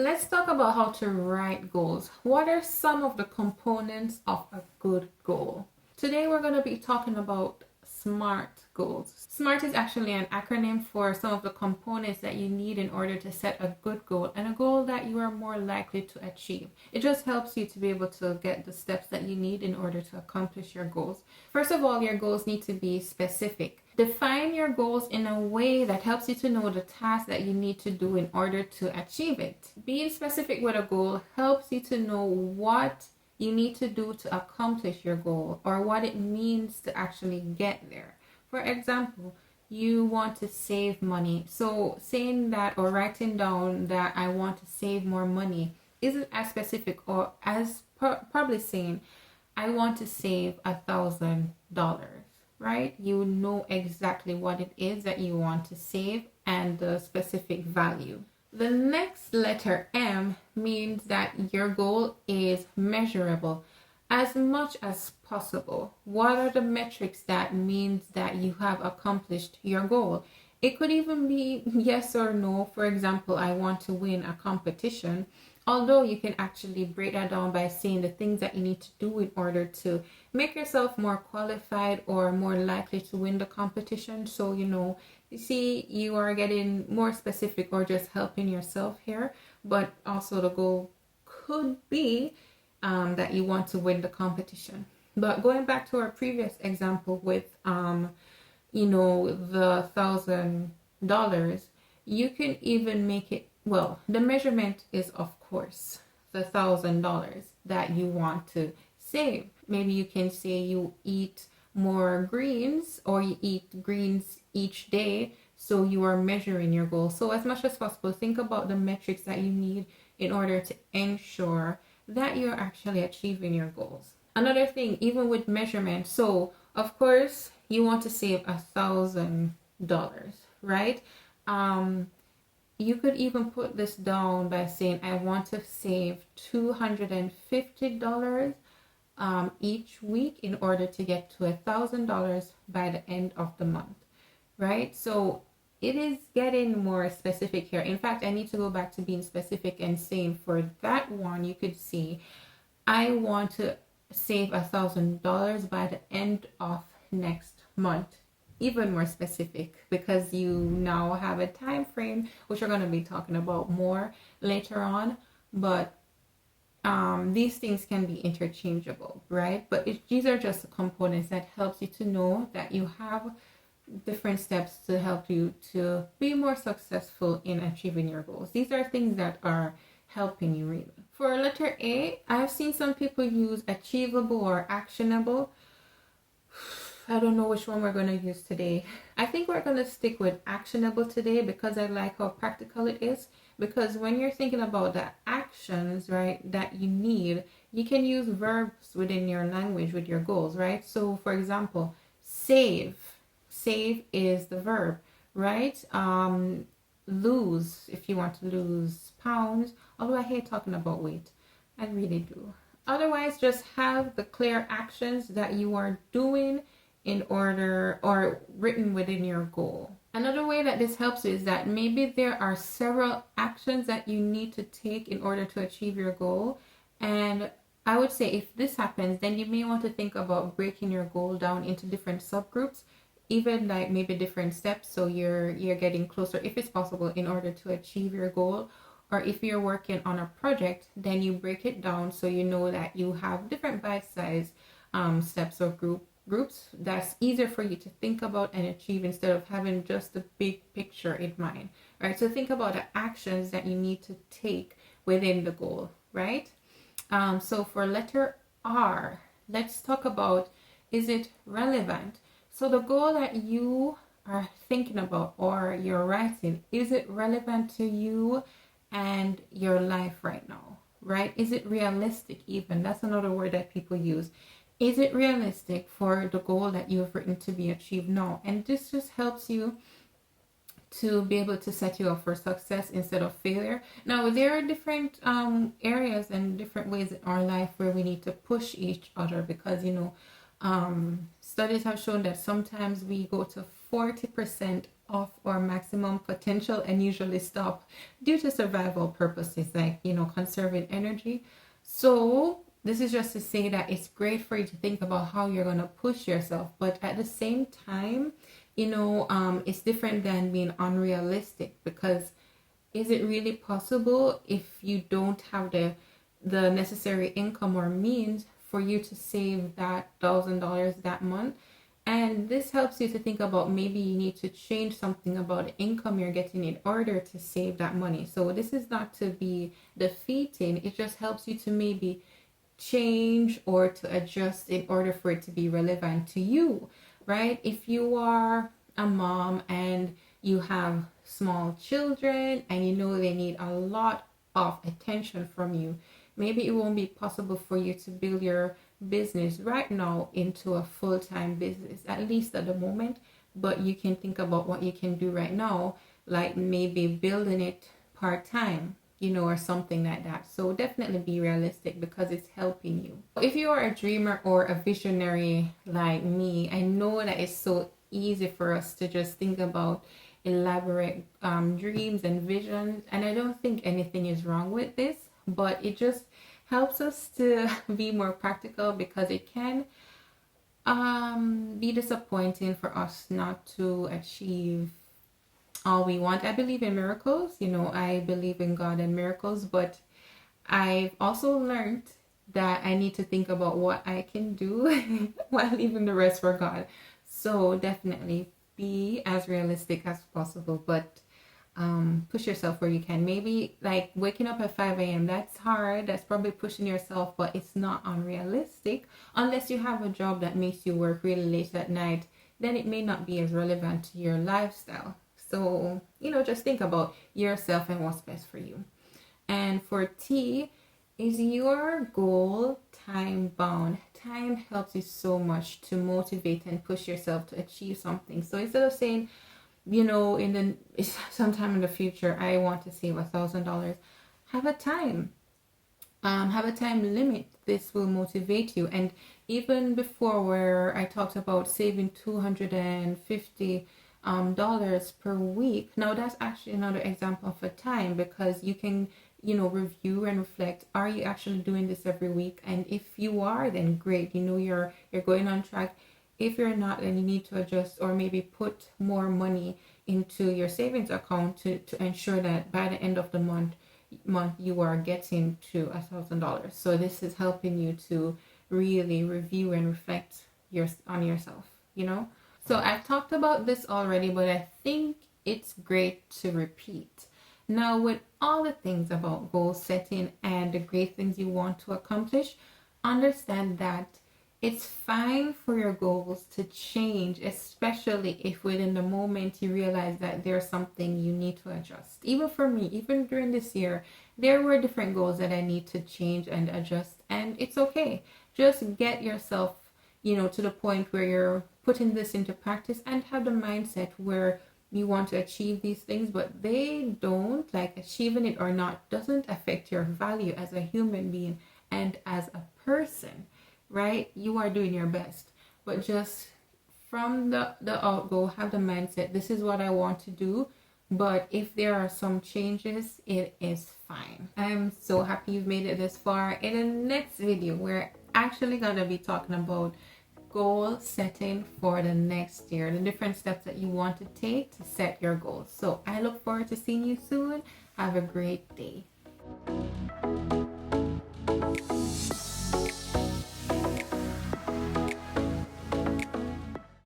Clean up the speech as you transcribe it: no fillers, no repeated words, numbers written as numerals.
Let's talk about how to write goals. What are some of the components of a good goal? Today we're going to be talking about SMART goals. SMART is actually an acronym for some of the components that you need in order to set a good goal and a goal that you are more likely to achieve. It just helps you to be able to get the steps that you need in order to accomplish your goals. First of all, your goals need to be specific. Define your goals in a way that helps you to know the task that you need to do in order to achieve it. Being specific with a goal helps you to know what you need to do to accomplish your goal or what it means to actually get there. For example, you want to save money. So saying that or writing down that I want to save more money isn't as specific or as probably saying I want to save $1,000, right? You know exactly what it is that you want to save and the specific value. The next letter M means that your goal is measurable as much as possible. What are the metrics that means that you have accomplished your goal? It could even be yes or no. For example, I want to win a competition. Although you can actually break that down by saying the things that you need to do in order to make yourself more qualified or more likely to win the competition. So, you see, you are getting more specific or just helping yourself here. But also the goal could be that you want to win the competition. But going back to our previous example with, the $1,000, you can even make it, well, the measurement is, of course, the $1,000 that you want to save. Maybe you can say you eat more greens or you eat greens each day, so you are measuring your goal. So as much as possible, think about the metrics that you need in order to ensure that you're actually achieving your goals. Another thing, even with measurement, so of course you want to save $1,000, right? You could even put this down by saying I want to save $250 each week in order to get to $1,000 by the end of the month, right? So it is getting more specific here. In fact, I need to go back to being specific and saying for that one, you could see I want to save $1,000 by the end of next month. Even more specific because you now have a time frame, which we're going to be talking about more later on. But these things can be interchangeable, right? But these are just the components that helps you to know that you have different steps to help you to be more successful in achieving your goals. These are things that are helping you really. For letter A, I've seen some people use achievable or actionable. I don't know which one we're going to use today. I think we're going to stick with actionable today because I like how practical it is. Because when you're thinking about the actions, right, that you need, you can use verbs within your language with your goals, right? So for example, save. Save is the verb, right? Lose, if you want to lose pounds. Although I hate talking about weight. I really do. Otherwise, just have the clear actions that you are doing in order or written within your goal. Another way that this helps is that maybe there are several actions that you need to take in order to achieve your goal. And I would say if this happens, then you may want to think about breaking your goal down into different subgroups, even like maybe different steps, so you're getting closer if it's possible in order to achieve your goal. Or if you're working on a project, then you break it down so you know that you have different bite-sized steps or groups that's easier for you to think about and achieve instead of having just the big picture in mind, right? So think about the actions that you need to take within the goal, right? So for letter R, let's talk about, is it relevant? So the goal that you are thinking about or you're writing, is it relevant to you and your life right now, right? Is it realistic even? That's another word that people use. Is it realistic for the goal that you have written to be achieved now? And this just helps you to be able to set you up for success instead of failure. Now, there are different areas and different ways in our life where we need to push each other because, studies have shown that sometimes we go to 40% of our maximum potential and usually stop due to survival purposes, like, conserving energy. So this is just to say that it's great for you to think about how you're going to push yourself, but at the same time, it's different than being unrealistic, because is it really possible, if you don't have the necessary income or means, for you to save that $1,000 that month? And this helps you to think about, maybe you need to change something about the income you're getting in order to save that money. So this is not to be defeating, it just helps you to maybe change or to adjust in order for it to be relevant to you, right? If you are a mom and you have small children and they need a lot of attention from you, maybe it won't be possible for you to build your business right now into a full-time business, at least at the moment. But you can think about what you can do right now, like maybe building it part-time, or something like that. So definitely be realistic, because it's helping you. If you are a dreamer or a visionary like me, I know that it's so easy for us to just think about elaborate dreams and visions, and I don't think anything is wrong with this, but it just helps us to be more practical, because it can be disappointing for us not to achieve all we want. I believe in miracles, I believe in God and miracles, but I've also learned that I need to think about what I can do while leaving the rest for God. So definitely be as realistic as possible, but push yourself where you can. Maybe like waking up at 5 a.m. that's hard, that's probably pushing yourself, but it's not unrealistic. Unless you have a job that makes you work really late at night, then it may not be as relevant to your lifestyle. So just think about yourself and what's best for you. And for T, is your goal time bound? Time helps you so much to motivate and push yourself to achieve something. So instead of saying, sometime in the future, I want to save $1,000, have a time. Have a time limit. This will motivate you. And even before, where I talked about saving $250 dollars per week, now that's actually another example of a time, because you can review and reflect. Are you actually doing this every week? And if you are, then great, you're going on track. If you're not, then you need to adjust, or maybe put more money into your savings account to ensure that by the end of the month you are getting to $1,000. So this is helping you to really review and reflect on yourself. So I've talked about this already, but I think it's great to repeat. Now, with all the things about goal setting and the great things you want to accomplish, understand that it's fine for your goals to change, especially if within the moment you realize that there's something you need to adjust. Even for me, even during this year, there were different goals that I need to change and adjust, and it's okay. Just get yourself, to the point where you're putting this into practice and have the mindset where you want to achieve these things, but they don't, like, achieving it or not doesn't affect your value as a human being and as a person, right? You are doing your best, but just from the outgo, have the mindset, this is what I want to do, but if there are some changes, it is fine. I'm so happy you've made it this far. In the next video, we're actually gonna be talking about goal setting for the next year, the different steps that you want to take to set your goals. So I look forward to seeing you soon. Have a great day.